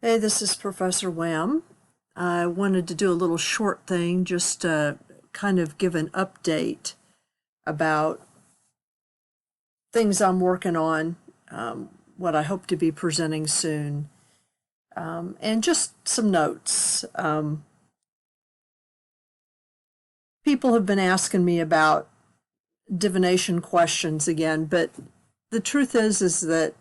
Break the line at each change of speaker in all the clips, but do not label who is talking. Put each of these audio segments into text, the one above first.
Hey, this is Professor Wham. I wanted to do a little short thing just to kind of give an update about things I'm working on, what I hope to be presenting soon, and just some notes. People have been asking me about divination questions again, but the truth is that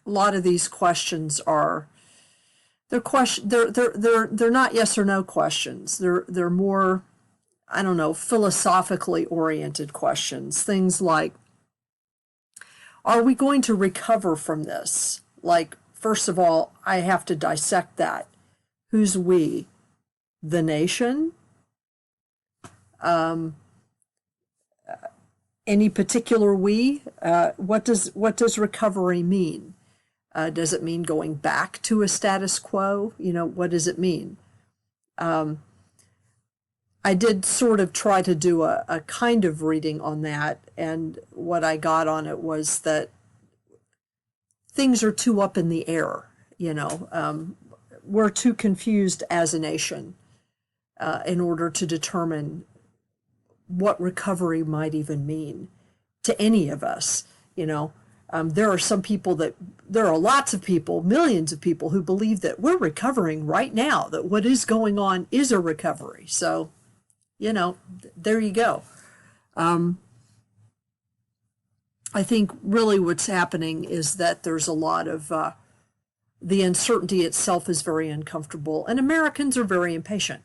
a lot of these questions are they're not yes or no questions. They're more, I don't know, philosophically oriented questions. Things like, are we going to recover from this? Like, first of all, I have to dissect that. Who's we? The nation? Any particular we? What does recovery mean? Does it mean going back to a status quo? What does it mean? I did sort of try to do a kind of reading on that, and what I got on it was that things are too up in the air. We're too confused as a nation in order to determine what recovery might even mean to any of us. There are lots of people, millions of people who believe that we're recovering right now, that what is going on is a recovery. So, there you go. I think really what's happening is that there's a lot of the uncertainty itself is very uncomfortable, and Americans are very impatient.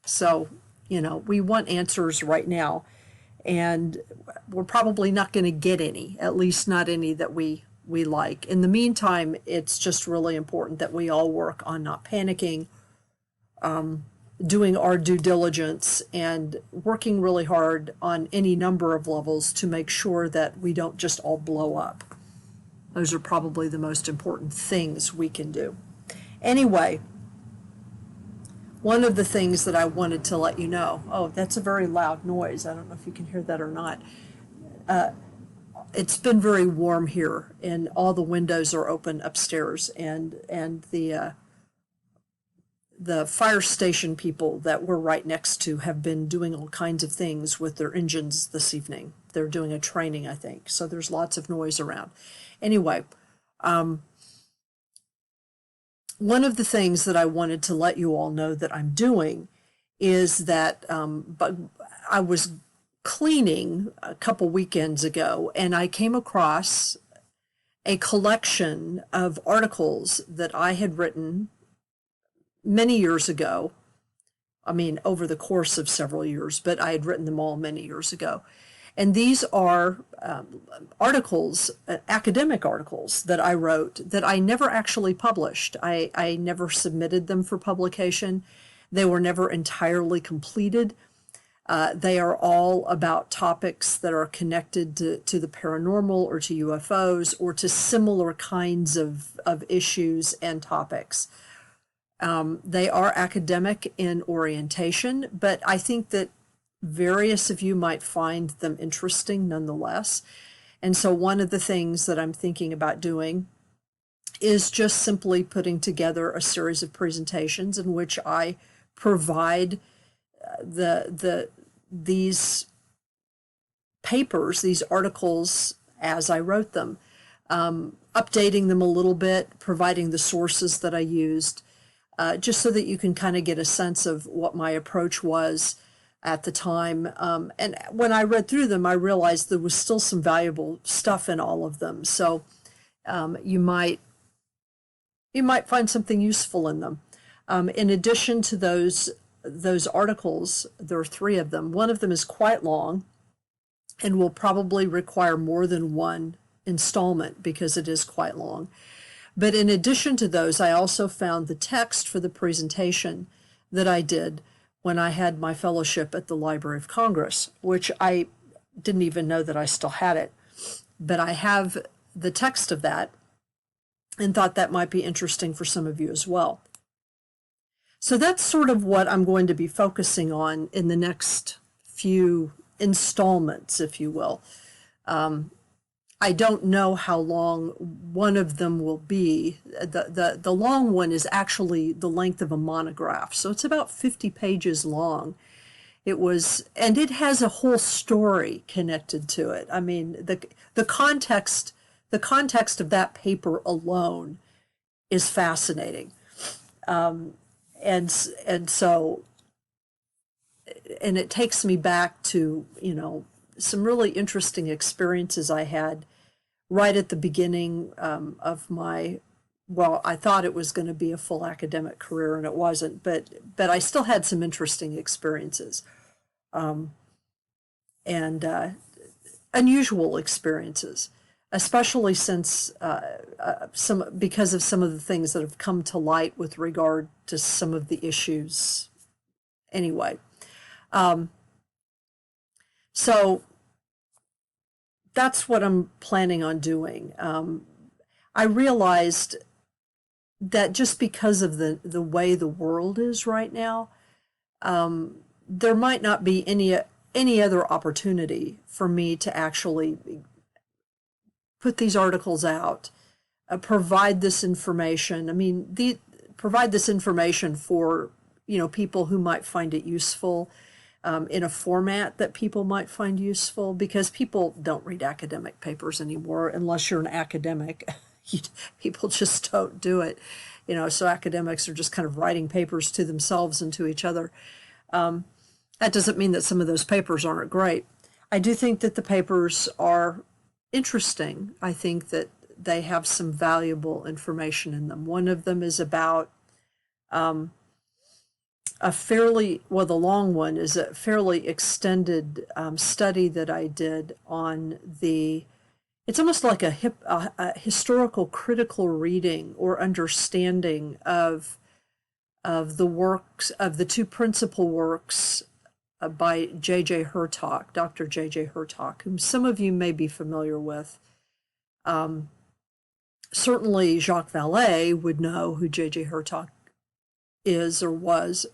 So, we want answers right now, and we're probably not going to get any, at least not any that we like. In the meantime, it's just really important that we all work on not panicking, doing our due diligence, and working really hard on any number of levels to make sure that we don't just all blow up. Those are probably the most important things we can do. Anyway, one of the things that I wanted to let you know, oh, that's a very loud noise. I don't know if you can hear that or not. It's been very warm here, and all the windows are open upstairs, and the fire station people that we're right next to have been doing all kinds of things with their engines this evening. They're doing a training, I think, so there's lots of noise around. Anyway, one of the things that I wanted to let you all know that I'm doing is that but I was cleaning a couple weekends ago, and I came across a collection of articles that I had written many years ago. I mean, over the course of several years, but I had written them all many years ago. And these are articles, academic articles that I wrote that I never actually published. I never submitted them for publication. They were never entirely completed. They are all about topics that are connected to the paranormal or to UFOs or to similar kinds of issues and topics. They are academic in orientation, but I think that various of you might find them interesting nonetheless. And so one of the things that I'm thinking about doing is just simply putting together a series of presentations in which I provide these papers, these articles as I wrote them, updating them a little bit, providing the sources that I used, just so that you can kind of get a sense of what my approach was at the time. And when I read through them, I realized there was still some valuable stuff in all of them. So you might find something useful in them. In addition to those articles, there are three of them. One of them is quite long and will probably require more than one installment because it is quite long. But in addition to those, I also found the text for the presentation that I did when I had my fellowship at the Library of Congress, which I didn't even know that I still had it. But I have the text of that and thought that might be interesting for some of you as well. So that's sort of what I'm going to be focusing on in the next few installments, if you will. I don't know how long one of them will be. The long one is actually the length of a monograph, so it's about 50 pages long. It was, and it has a whole story connected to it. I mean, the context the context of that paper alone is fascinating. And so, and it takes me back to, you know, some really interesting experiences I had right at the beginning of my, well, I thought it was going to be a full academic career, and it wasn't, but I still had some interesting experiences, and unusual experiences, especially since some, because of some of the things that have come to light with regard to some of the issues. Anyway, so that's what I'm planning on doing. I realized that just because of the way the world is right now, there might not be any other opportunity for me to actually put these articles out, provide this information. I mean, provide this information for, you know, people who might find it useful, in a format that people might find useful, because people don't read academic papers anymore unless you're an academic. People just don't do it, you know. So academics are just kind of writing papers to themselves and to each other. That doesn't mean that some of those papers aren't great. I do think that the papers are interesting. I think that they have some valuable information in them. One of them is about a fairly, well, the long one is a fairly extended study that I did on it's almost like a historical critical reading or understanding of the works, of the two principal works by J.J. Hurtak, Dr. J.J. Hurtak, whom some of you may be familiar with. Certainly Jacques Vallée would know who J.J. Hurtak is, or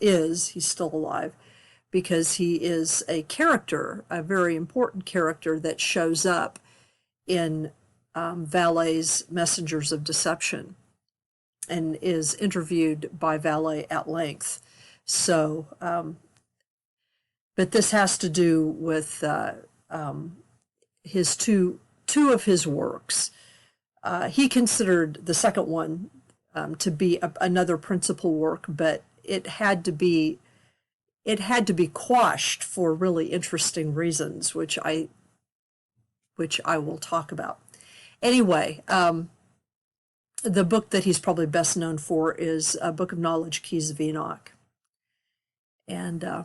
is, he's still alive, because he is a character, a very important character that shows up in Vallée's Messengers of Deception and is interviewed by Vallée at length. So, but this has to do with his two of his works. He considered the second one to be another principal work, but it had to be quashed for really interesting reasons, which I will talk about. Anyway, the book that he's probably best known for is a Book of Knowledge, Keys of Enoch. And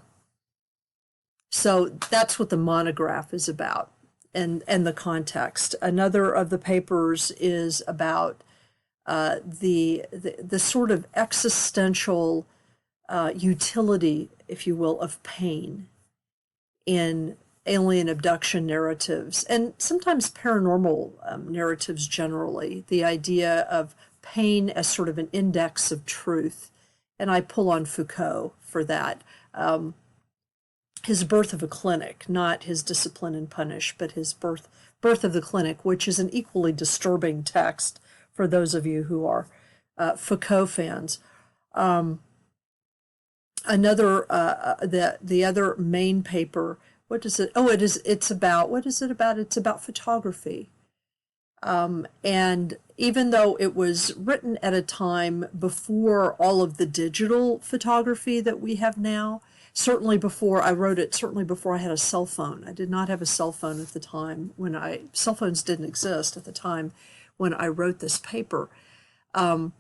so that's what the monograph is about, and the context. Another of the papers is about the sort of existential utility, if you will, of pain in alien abduction narratives, and sometimes paranormal narratives generally. The idea of pain as sort of an index of truth, and I pull on Foucault for that. His Birth of a Clinic, not his Discipline and Punish, but his Birth of the Clinic, which is an equally disturbing text for those of you who are Foucault fans. Another, the other main paper, what is it? Oh, it's about, what is it about? It's about photography. And even though it was written at a time before all of the digital photography that we have now, certainly before I wrote it, certainly before I had a cell phone. I did not have a cell phone at the time when cell phones didn't exist at the time when I wrote this paper. Some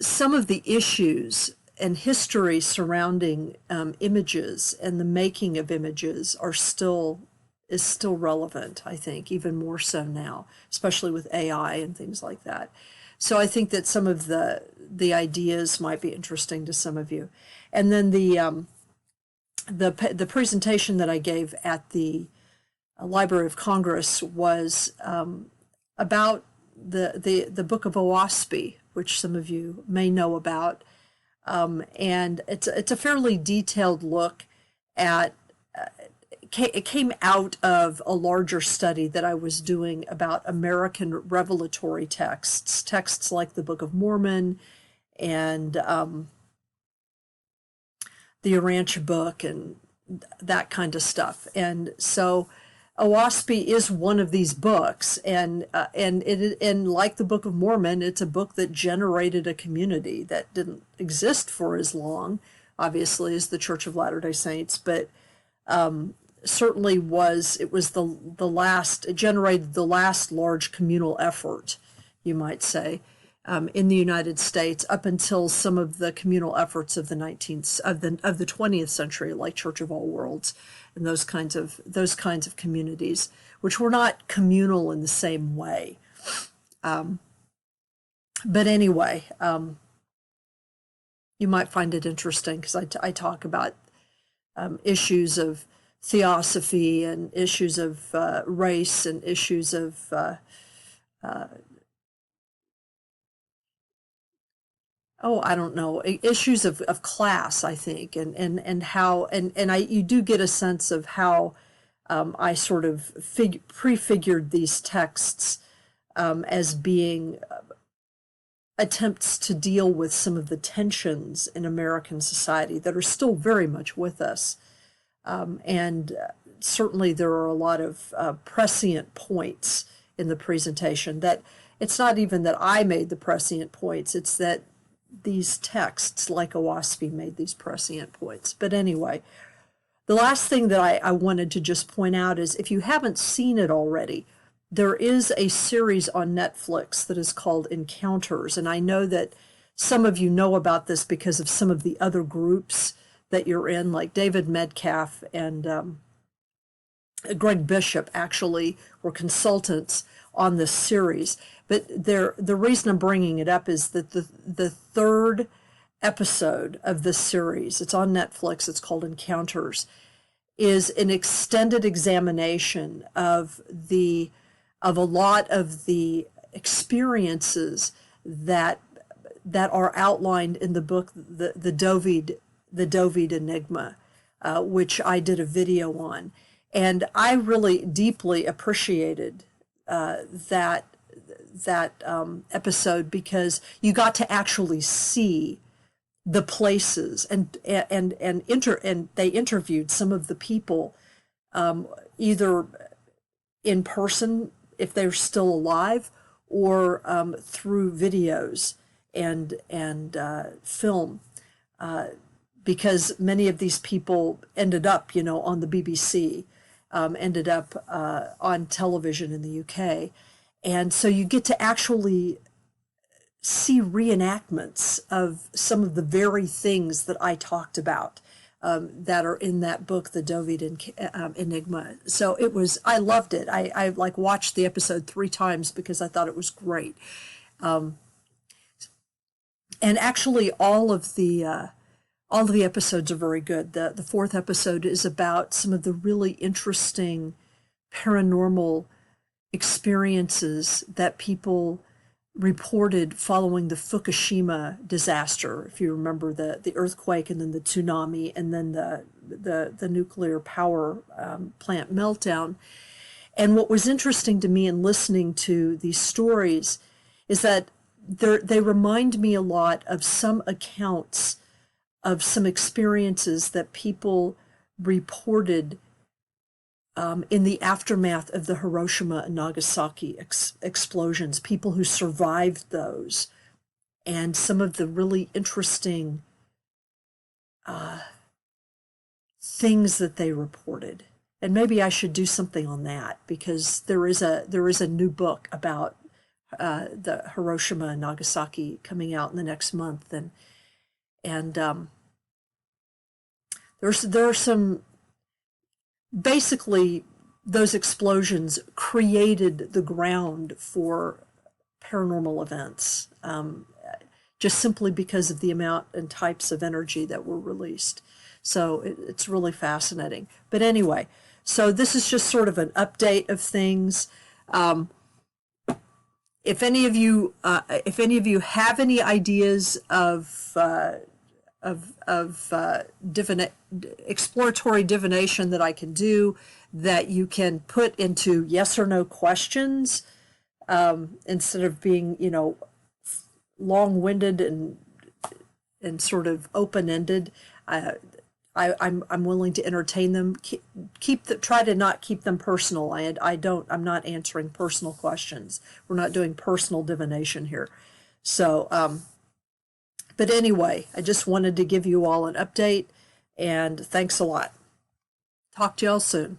of the issues and history surrounding images and the making of images is still relevant, I think, even more so now, especially with AI and things like that. So I think that some of the ideas might be interesting to some of you. And then the presentation that I gave at the Library of Congress was about the Book of Oahspe, which some of you may know about, and it's a fairly detailed look at it came out of a larger study that I was doing about American revelatory texts like the Book of Mormon and the Urantia book and that kind of stuff. And so Oahspe is one of these books, and like the Book of Mormon, it's a book that generated a community that didn't exist for as long, obviously, as the Church of Latter-day Saints, but certainly it generated the last large communal effort, you might say, in the United States, up until some of the communal efforts of the 20th century, like Church of All Worlds and those kinds of communities, which were not communal in the same way. But anyway, you might find it interesting because I talk about issues of theosophy and issues of race and issues of I don't know, issues of class, I think, and how, you do get a sense of how I sort of prefigured these texts as being attempts to deal with some of the tensions in American society that are still very much with us. And certainly there are a lot of prescient points in the presentation that it's not even that I made the prescient points, it's that these texts like Oahspe made these prescient points. But anyway, the last thing that I wanted to just point out is, if you haven't seen it already, there is a series on Netflix that is called Encounters. And I know that some of you know about this because of some of the other groups that you're in, like David Metcalf and Greg Bishop actually were consultants on this series. But the reason I'm bringing it up is that the third episode of this series, it's on Netflix, it's called Encounters, is an extended examination of a lot of the experiences that are outlined in the book, the Dovid Enigma, which I did a video on. And I really deeply appreciated that episode, because you got to actually see the places and they interviewed some of the people, either in person if they're still alive, or through videos and film, because many of these people ended up, on the BBC, ended up on television in the UK. And so you get to actually see reenactments of some of the very things that I talked about that are in that book, the Dovid Enigma. So I loved it. I like watched the episode 3 times because I thought it was great. And actually all of the episodes are very good. The 4th episode is about some of the really interesting paranormal experiences that people reported following the Fukushima disaster. If you remember the earthquake and then the tsunami and then the nuclear power plant meltdown. And what was interesting to me in listening to these stories is that they remind me a lot of some accounts of some experiences that people reported in the aftermath of the Hiroshima and Nagasaki explosions, people who survived those, and some of the really interesting things that they reported. And maybe I should do something on that, because there is a new book about the Hiroshima and Nagasaki coming out in the next month, and there are some. Basically, those explosions created the ground for paranormal events, just simply because of the amount and types of energy that were released. So it's really fascinating. But anyway, so this is just sort of an update of things. If any of you have any ideas of exploratory divination that I can do, that you can put into yes or no questions, instead of being, long-winded and sort of open-ended. I'm willing to entertain them. Try to not keep them personal. I'm not answering personal questions. We're not doing personal divination here. So, but anyway, I just wanted to give you all an update, and thanks a lot. Talk to y'all soon.